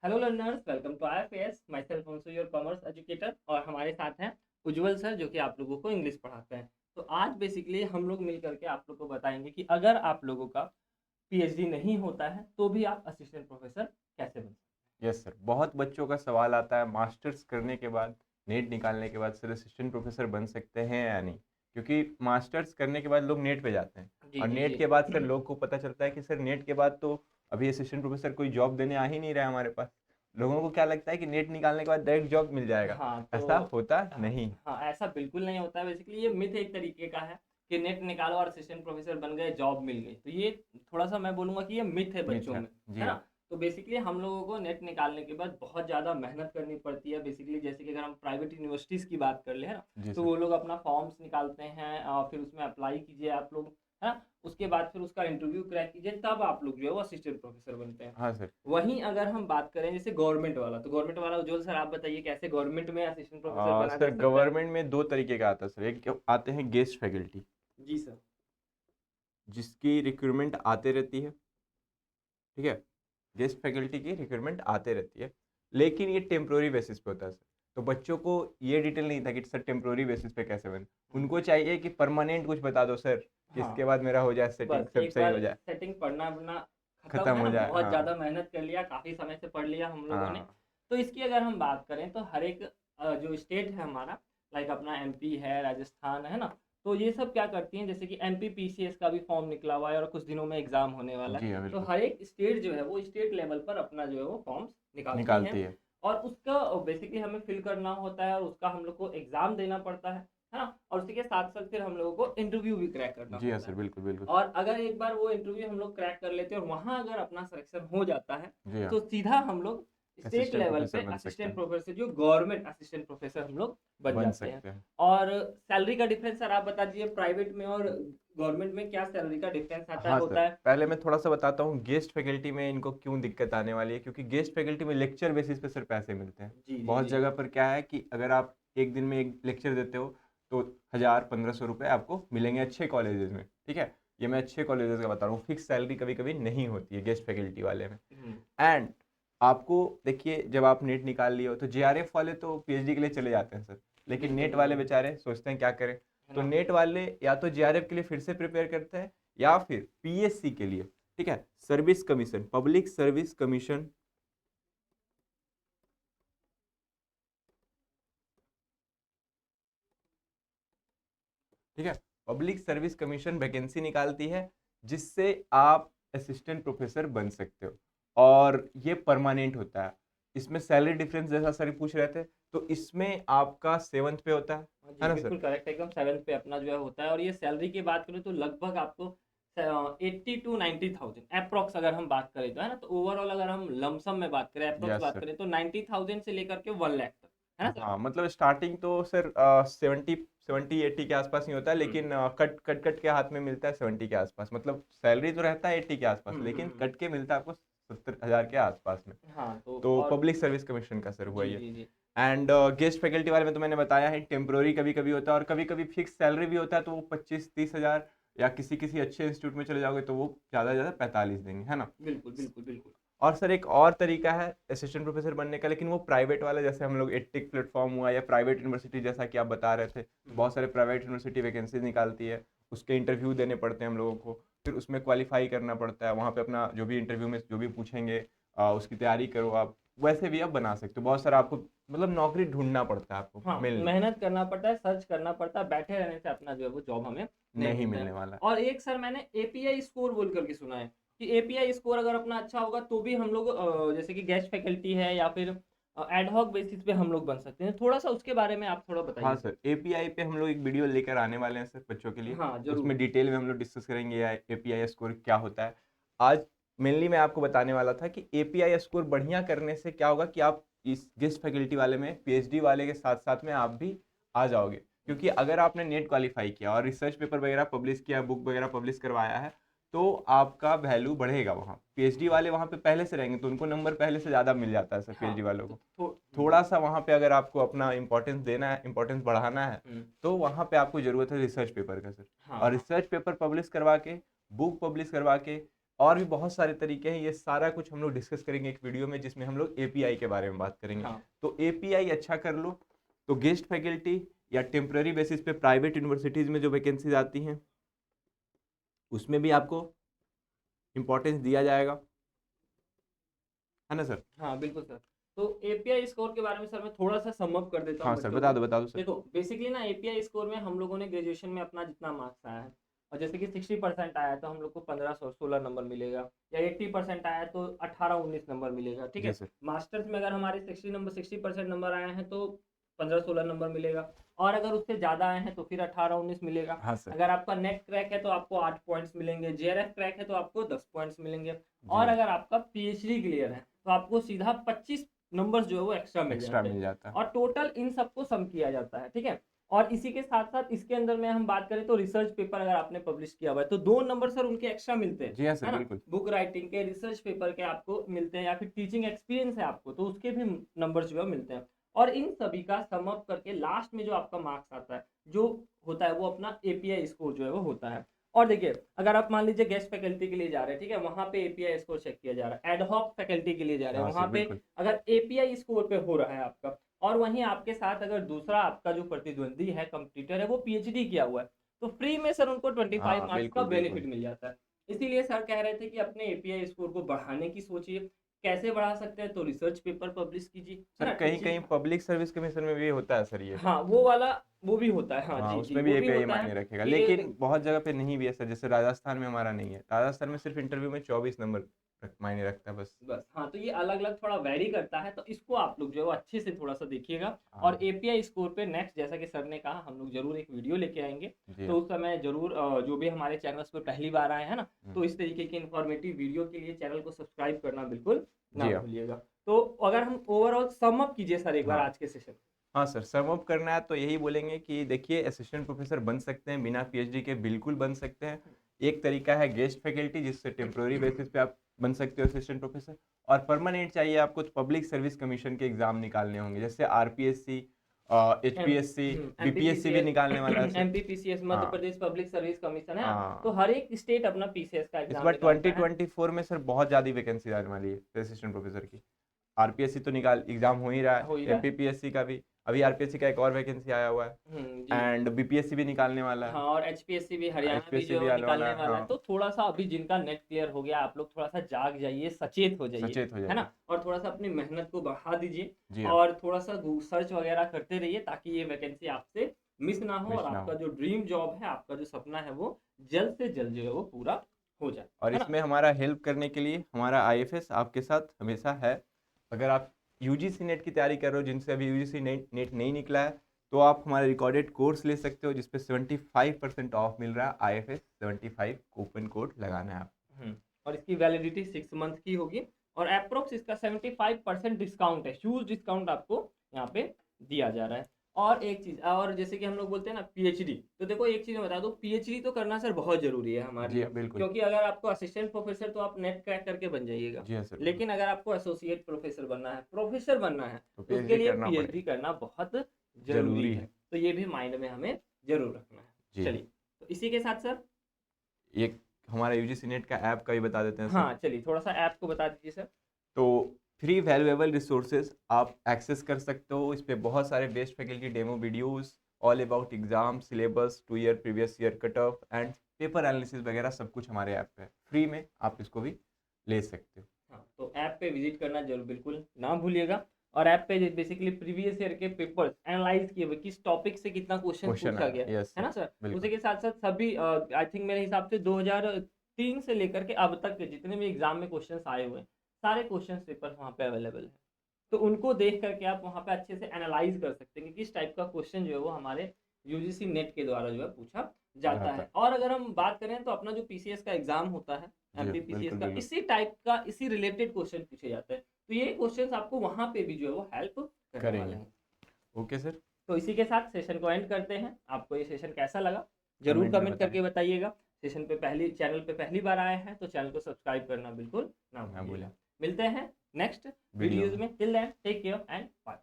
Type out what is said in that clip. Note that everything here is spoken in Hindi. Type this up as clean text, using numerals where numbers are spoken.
Hello learners, welcome to IFAS। Myself also your commerce educator, और हमारे साथ हैं उज्जवल सर जो कि आप लोगों को इंग्लिश पढ़ाते हैं। तो आज बेसिकली हम लोग मिल करके आप लोग को बताएंगे कि अगर आप लोगों का PhD नहीं होता है तो भी आप असिस्टेंट प्रोफेसर कैसे बन सकते यस सर, बहुत बच्चों का सवाल आता है मास्टर्स करने के बाद, नेट निकालने के बाद, सर असिस्टेंट प्रोफेसर बन सकते हैं या नहीं। क्योंकि मास्टर्स करने के बाद लोग नेट पे जाते हैं हैं। जी और जी नेट जी। के बाद सर लोग को पता चलता है कि सर नेट के बाद तो अभी असिस्टेंट प्रोफेसर कोई जॉब देने आ ही नहीं रहा है हमारे पास। लोगों को क्या लगता है कि नेट निकालने के बाद डायरेक्ट जॉब मिल जाएगा। हाँ तो ऐसा होता हाँ, नहीं। हाँ, ऐसा बिल्कुल नहीं होता है। बेसिकली ये मिथ एक तरीके का है कि नेट निकालो और असिस्टेंट प्रोफेसर बन गए, जॉब मिल गई। तो ये थोड़ा सा मैं बोलूँगा कि ये मिथ है मिथ बच्चों है। में, जी है ना? हाँ। तो बेसिकली हम लोगों को नेट निकालने के बाद बहुत ज़्यादा मेहनत करनी पड़ती है। बेसिकली जैसे कि अगर हम प्राइवेट यूनिवर्सिटीज़ की बात कर ले, है ना? जी तो सर। वो लोग अपना फॉर्म्स निकालते हैं और फिर उसमें अप्लाई कीजिए आप लोग, है ना? उसके बाद फिर उसका इंटरव्यू क्रैक कीजिए, तब आप लोग जो है वो असिस्टेंट प्रोफेसर बनते हैं। हाँ सर। वहीं अगर हम बात करें जैसे गवर्नमेंट वाला, तो गवर्नमेंट वाला उज्जवल सर आप बताइए कैसे गवर्नमेंट में असिस्टेंट प्रोफेसर बना सर जा सकता है? गवर्नमेंट में दो तरीके का आता है सर। एक आते हैं गेस्ट फैकल्टी, जी सर। जिसकी रिक्रूटमेंट आते रहती है। ठीक है। गेस्ट फैकल्टी की रिक्रूटमेंट आते रहती है, लेकिन ये टेम्प्रोरी बेसिस पे होता है सर। तो बच्चों को ये डिटेल नहीं था कि सर टेम्प्रोरी बेसिस पे कैसे बने। हुँ। उनको चाहिए कि परमानेंट कुछ बता दो सर, कि इसके हाँ, बाद मेरा हो जाए सेटिंग, बस सब एक सही बार हो जाए, सेटिंग पढ़ना-वढ़ना खत्म, खत्म है हो ना? जाए। बहुत हाँ। ज़्यादा मेहनत कर लिया, काफ़ी समय से पढ़ लिया हम लोगों ने। हाँ। तो इसकी अगर हम बात करें तो हर एक जो स्टेट है हमारा, लाइक अपना MP है, राजस्थान है ना? तो ये सब क्या करती हैं, जैसे कि MP PCS का भी फॉर्म निकला हुआ है और कुछ दिनों में एग्ज़ाम होने वाला है। जी हाँ तो बिल्कुल। हर एक स्टेट जो है वो स्टेट लेवल पर अपना जो है वो फॉर्म्स निकालती हैं निकालती है। और उसका बेसिकली हमें फिल करना होता है और उसका हम लोग को एग्ज़ाम देना पड़ता है ना? और उसी के साथ-साथ फिर हम लोगों को इंटरव्यू भी क्रैक करना जी हाँ होता सर, है। बिल्कुल बिल्कुल। और अगर एक बार वो इंटरव्यू हम लोग क्रैक कर लेते हैं और वहाँ अगर अपना सिलेक्शन हो जाता है, जी हाँ। तो सीधा हम लोग स्टेट असिस्टेंट लेवल पे प्रोफेसर बन सकते असिस्टेंट हैं। प्रोफेसर, जो गवर्नमेंट असिस्टेंट प्रोफेसर हम लोग बन बन जाते हैं। सकते हैं। और सैलरी का डिफरेंस सर आप बता दीजिए, प्राइवेट में और गवर्नमेंट में क्या सैलरी का डिफरेंस आता है हाँ सर, होता है? पहले मैं थोड़ा सा बताता हूँ गेस्ट फैकल्टी में इनको क्यों दिक्कत आने वाली है। क्योंकि गेस्ट फैकल्टी में लेक्चर बेसिस पे सर पैसे मिलते हैं। जी, जी, बहुत जी। जगह पर क्या है कि अगर आप एक दिन में एक लेक्चर देते हो तो 1000-1500 रुपये आपको मिलेंगे अच्छे कॉलेजेस में। ठीक है। ये मैं अच्छे कॉलेजेस का बता रहा हूँ। फिक्स सैलरी कभी कभी नहीं होती है गेस्ट फैकल्टी वाले में। हुँ। एंड आपको देखिए, जब आप नेट निकाल लिए हो तो JRF वाले तो PhD के लिए चले जाते हैं सर। लेकिन बिल्कुल, नेट वाले बिल्कुल। बेचारे सोचते हैं क्या करें। है तो ना? नेट वाले या तो JRF के लिए फिर से प्रिपेयर करते हैं, या फिर PSC के लिए, ठीक है, service commission, public service commission, ठीक है, पब्लिक सर्विस कमीशन वैकेंसी निकालती है, जिससे आप असिस्टेंट प्रोफेसर बन सकते हो। और ये परमानेंट होता है। इसमें सैलरी डिफरेंस जैसा सर पूछ रहे थे, तो इसमें आपका 7th पे होता हाँ जी, है ना बिल्कुल सर। करेक्ट, एकदम 7th पे अपना जो है होता है। और ये सैलरी की बात करें तो लगभग आपको 80 टू 90,000 एप्रॉक्स अगर हम बात करें तो, है ना? तो ओवरऑल अगर हम लमसम में बात करें, एप्रॉक्स यस बात सर। करें तो 90,000 से लेकर के 1 लाख तक, है ना सर? हाँ मतलब स्टार्टिंग तो सर 70-80 के आसपास ही होता है, हुँ। लेकिन कट कट कट के हाथ में मिलता है 70 के आसपास। मतलब सैलरी तो रहता है 80 के आसपास, हुँ, हुँ, लेकिन हुँ। कट के मिलता है आपको 70,000 के आसपास में। हाँ, तो तो और पब्लिक सर्विस कमीशन का सर हुआ जी, ये। जी, जी। एंड गेस्ट फैकल्टी वाले में तो मैंने बताया है, टेम्प्रोरी कभी कभी होता है और कभी कभी फिक्स सैलरी भी होता है। तो वो 25-30 हज़ार, या किसी किसी अच्छे इंस्टीट्यूट में चले जाओगे तो वो ज़्यादा से ज़्यादा 45 देंगे, है ना। बिल्कुल, बिल्कुल, बिल्कुल। और सर एक और तरीका है असिस्टेंट प्रोफेसर बनने का, लेकिन वो प्राइवेट वाला, जैसे हम लोग एडटेक प्लेटफॉर्म हुआ या प्राइवेट यूनिवर्सिटी जैसा कि आप बता रहे थे, तो हुँ। बहुत सारे प्राइवेट यूनिवर्सिटी वैकेंसीज निकालती है। उसके इंटरव्यू देने पड़ते हैं हम लोगों को, फिर उसमें क्वालिफाई करना पड़ता है। वहाँ पे अपना जो भी इंटरव्यू में जो भी पूछेंगे, उसकी तैयारी करो आप। वैसे भी आप बना सकते हो। बहुत सारा आपको मतलब नौकरी ढूंढना पड़ता है आपको हाँ, मिलने, मेहनत करना पड़ता है, सर्च करना पड़ता है, बैठे रहने से अपना जो है वो जॉब हमें नहीं नहीं मिलता मिलने है। वाला है। और एक सर मैंने API स्कोर बोल कर के सुना है कि API स्कोर अगर अपना अच्छा होगा तो भी हम लोग जैसे कि गेस्ट फैकल्टी है या फिर एड हॉक बेसिस पे हम लोग बन सकते हैं। थोड़ा-सा उसके बारे में आप थोड़ा हाँ बताइए सर? सर, एपीआई पे हम लोग एक वीडियो लेकर आने वाले हैं सर बच्चों के लिए। हाँ, उसमें ज़रूर। डिटेल में हम लोग डिस्कस करेंगे या एपीआई स्कोर क्या होता है। आज मेनली मैं आपको बताने वाला था कि एपीआई स्कोर बढ़िया करने से क्या होगा कि आप इस गेस्ट फैकल्टी वाले में पीएचडी वाले के साथ साथ में आप भी आ जाओगे। क्योंकि अगर आपने नेट क्वालिफाई किया और रिसर्च पेपर वगैरह पब्लिश किया, बुक वगैरह पब्लिश करवाया है, तो आपका वैल्यू बढ़ेगा वहाँ। पीएचडी वाले वहाँ पे पहले से रहेंगे तो उनको नंबर पहले से ज़्यादा मिल जाता है सर हाँ, पीएचडी वालों तो को। हुँ, थोड़ा सा वहाँ पे अगर आपको अपना इंपॉर्टेंस देना है, इंपॉर्टेंस बढ़ाना है, हुँ। तो वहाँ पे आपको ज़रूरत है रिसर्च पेपर का सर। हाँ, और हाँ। रिसर्च पेपर पब्लिश करवा के, बुक पब्लिश करवा के, और भी बहुत सारे तरीके हैं, ये सारा कुछ हम लोग डिस्कस करेंगे एक वीडियो में, जिसमें हम लोग एपीआई के बारे में बात करेंगे। हाँ तो एपीआई अच्छा कर लो तो गेस्ट फैकल्टी या टेम्पररी बेसिस पे प्राइवेट यूनिवर्सिटीज़ में जो वैकेंसीज आती हैं उसमें भी आपको इम्पोर्टेंस दिया जाएगा, है ना सर? हाँ बिल्कुल सर। तो एपीआई स्कोर के बारे में सर मैं थोड़ा सा सम अप कर देता हूँ हाँ सर, बच्चों को। बता दो सर। देखो बेसिकली ना एपीआई स्कोर में हम लोगों ने ग्रेजुएशन में अपना जितना मार्क्स आया है, और जैसे कि 60% आया तो हम लोग को 15-16 नंबर मिलेगा, या 80% आया तो 18-19 नंबर मिलेगा, ठीक जी है। सर। मास्टर्स में अगर हमारे 60% नंबर आए हैं तो 15-16 नंबर मिलेगा, और अगर उससे ज़्यादा आए हैं तो फिर 18-19 मिलेगा। हाँ सर। अगर आपका नेट क्रैक है तो आपको 8 पॉइंट्स मिलेंगे, जेआरएफ क्रैक है तो आपको 10 पॉइंट्स मिलेंगे, और जी, अगर आपका पीएचडी क्लियर है तो आपको सीधा 25 नंबर्स जो है वो एक्स्ट्रा मिल एक्स्ट्रा जाते हैं। मिल जाता है। और टोटल इन सबको सम किया जाता है, ठीक है। और इसी के साथ साथ इसके अंदर में हम बात करें तो रिसर्च पेपर अगर आपने पब्लिश किया हुआ है तो 2 नंबर सर उनके एक्स्ट्रा मिलते हैं, जी हाँ सर, है ना। बिल्कुल। बुक राइटिंग के, रिसर्च पेपर के आपको मिलते हैं, या फिर टीचिंग एक्सपीरियंस है आपको तो उसके भी नंबर जो है मिलते हैं। और इन सभी का सम अप करके लास्ट में जो आपका मार्क्स आता है जो होता है वो अपना एपीआई स्कोर जो है वो होता है। और देखिए अगर आप मान लीजिए गेस्ट फैकल्टी के लिए जा रहे हैं, ठीक है, वहां पे एपीआई स्कोर चेक किया जा रहा है। एडहॉक फैकल्टी के लिए जा रहे हैं हाँ वहां सर, पे बिल्कुल। अगर एपीआई स्कोर पे हो रहा है आपका, और वहीं आपके साथ अगर दूसरा आपका जो प्रतिद्वंदी है, कंपटीटर है, वो पीएचडी किया हुआ है, तो फ्री में सर उनको 25 हाँ, मार्क्स का बिल्कुल, बेनिफिट बिल्कुल। मिल जाता है। इसीलिए सर कह रहे थे कि अपने एपीआई स्कोर को बढ़ाने की सोचिए। कैसे बढ़ा सकते हैं, तो रिसर्च पेपर पब्लिश कीजिए, है सर ना, कहीं-कहीं टीचिंग। पब्लिक सर्विस कमीशन में भी होता है सर ये। हाँ वो वाला वो भी होता है, हाँ हाँ, जी जी उसमें भी वो भी एपीआई होता है। मायने रखेगा, ये लेकिन बहुत जगह पे नहीं भी है सर, जैसे राजस्थान में हमारा नहीं है। राजस्थान में सिर्फ इंटरव्यू में 24 नंबर मायने रखता है बस। बस हाँ, तो ये अलग अलग थोड़ा वेरी करता है, तो इसको आप लोग जो है वो अच्छे से थोड़ा सा देखिएगा। और हाँ। एपीआई स्कोर पे नेक्स्ट जैसा कि सर ने कहा हम लोग जरूर एक वीडियो लेके आएंगे। जी तो हाँ। उस समय जरूर जो भी हमारे चैनल्स पे पहली बार आए हैं ना, हुँ। तो इस तरीके की इन्फॉर्मेटिव वीडियो के लिए चैनल को सब्सक्राइब करना बिल्कुल ना जी हाँ। भूलिएगा। तो अगर हम ओवरऑल सम अप कीजिए सर एक बार हाँ। आज के सेशन। हाँ सर, सम अप करना है तो यही बोलेंगे कि देखिए असिस्टेंट प्रोफेसर बन सकते हैं, बिना पीएचडी के बिल्कुल बन सकते हैं। एक तरीका है गेस्ट फैकल्टी, जिससे टेम्पररी बेसिस पे आप बन सकते हो असिस्टेंट प्रोफेसर। और परमानेंट चाहिए आपको तो पब्लिक सर्विस कमीशन के एग्ज़ाम निकालने होंगे, जैसे आरपीएससी, एचपीएससी, बीपीएससी भी एमपीपीसीएस निकालने वाला है सर। एमपीपीसीएस मध्य हाँ, प्रदेश पब्लिक सर्विस कमीशन है ना। तो हाँ। हर एक स्टेट अपना पीसीएस का इस एग्जाम बार निकालता है। 2024 में सर बहुत ज़्यादा वैकेंसी आने वाली है असिस्टेंट प्रोफेसर की। आरपीएससी तो निकाल एग्ज़ाम हो ही रहा है, हो ही रहा है। एमपीपीएससी का भी। अभी आरपीएससी का एक और वैकेंसी आया हुआ है, जी। एंड बीपीएससी भी निकालने वाला हाँ है। और एचपीएससी भी हरियाणा भी एचपीएससी जो है भी वो आने वाला निकालने है, वाला है। हाँ। तो थोड़ा सा अभी जिनका नेट क्लियर हो गया आप लोग थोड़ा सा जाग जाइए, सचेत हो जाइए, सचेत हो है ना। जाइए। और थोड़ा सा अपनी मेहनत को बढ़ा दीजिए, जी हाँ। और थोड़ा सा सर्च वगैरह करते रहिए ताकि ये वैकेंसी आपसे मिस ना हो, और मिस ना आपका हो। जो ड्रीम जॉब है, आपका जो सपना है वो जल्द से जल्द जो है वो पूरा हो जाए, और है ना। इसमें हमारा हेल्प करने के लिए हमारा आईएफएस आपके साथ हमेशा है। अगर आप यूजीसी नेट की तैयारी कर रहे हो, जिनसे अभी यूजीसी नेट नहीं निकला है, तो आप हमारा रिकॉर्डेड कोर्स ले सकते हो, जिसपे 75% ऑफ मिल रहा है। आईएफएस 75 कूपन कोड लगाना है आप। और इसकी वैलिडिटी 6 मंथ की होगी, और अप्रोक्स इसका 75% डिस्काउंट है, ह्यूज डिस्काउंट आपको यहाँ पे दिया जा रहा है। और एक चीज, और जैसे कि हम लोग बोलते हैं ना पीएचडी, तो देखो एक चीज मैं बता दूं, पीएचडी तो करना सर बहुत जरूरी है हमारे जी लिए। हाँ, बिल्कुल। क्योंकि अगर आपको असिस्टेंट प्रोफेसर तो आप नेट क्रैक करके बन जाइएगा, जी हाँ सर, लेकिन अगर आपको एसोसिएट प्रोफेसर बनना है, प्रोफेसर बनना है, तो तो उसके पीएचडी लिए करना पीएचडी पड़ेगा। करना बहुत जरूरी जरूरी है। है। तो ये भी माइंड में हमें जरूर रखना है। जी हाँ। चलिए, तो इसी के साथ सर, एक हमारा यूजीसी नेट का ऐप का भी बता देते हैं सर। हाँ चलिए थोड़ा सा ऐप को बता दीजिए सर। तो फ्री वैल्यूएबल रिसोर्सेज आप एक्सेस कर सकते हो। इस पे बहुत सारे best faculty demo videos, all about exam, syllabus, 2 year previous year cut off and paper analysis वगैरह सब कुछ हमारे ऐप पे है। फ्री में आप इसको भी ले सकते हो। हाँ तो ऐप पे विजिट करना जरूर बिल्कुल ना भूलिएगा। और ऐप पे बेसिकली प्रीवियस ईयर के पेपर्स एनालाइज किए हुए, किस टॉपिक से कितना क्वेश्चन क्वेश्चन पूछा आया, गया यस है सर, ना सर। बिल्कुल। उसी के साथ साथ सभी आई थिंक मेरे हिसाब से 2003 से लेकर के अब तक के जितने भी एग्जाम में क्वेश्चंस आए हुए हैं, सारे क्वेश्चन पेपर वहाँ पे अवेलेबल है। तो उनको देख करके आप वहाँ पे अच्छे से एनालाइज कर सकते हैं कि किस टाइप का क्वेश्चन जो है वो हमारे यूजीसी नेट के द्वारा जो है पूछा जाता है। और अगर हम बात करें तो अपना जो पीसीएस का एग्जाम होता है, जी एमपीपीसीएस बिल्कुल, का, बिल्कुल। इसी टाइप का, इसी रिलेटेड क्वेश्चन पूछे जाते हैं। तो ये क्वेश्चंस आपको वहाँ पे भी जो है वो हेल्प करने वाले करेंगे। हैं। Okay sir. तो इसी के साथ सेशन को एंड करते हैं। आपको ये सेशन कैसा लगा जरूर कमेंट में कमेंट बताएं। करके बताइएगा। सेशन पे चैनल पे पहली बार आए हैं तो चैनल को सब्सक्राइब करना बिल्कुल ना ना भूलिएगा। भूलें। मिलते हैं नेक्स्ट वीडियो वीडियोज में। में। Till then take care and bye.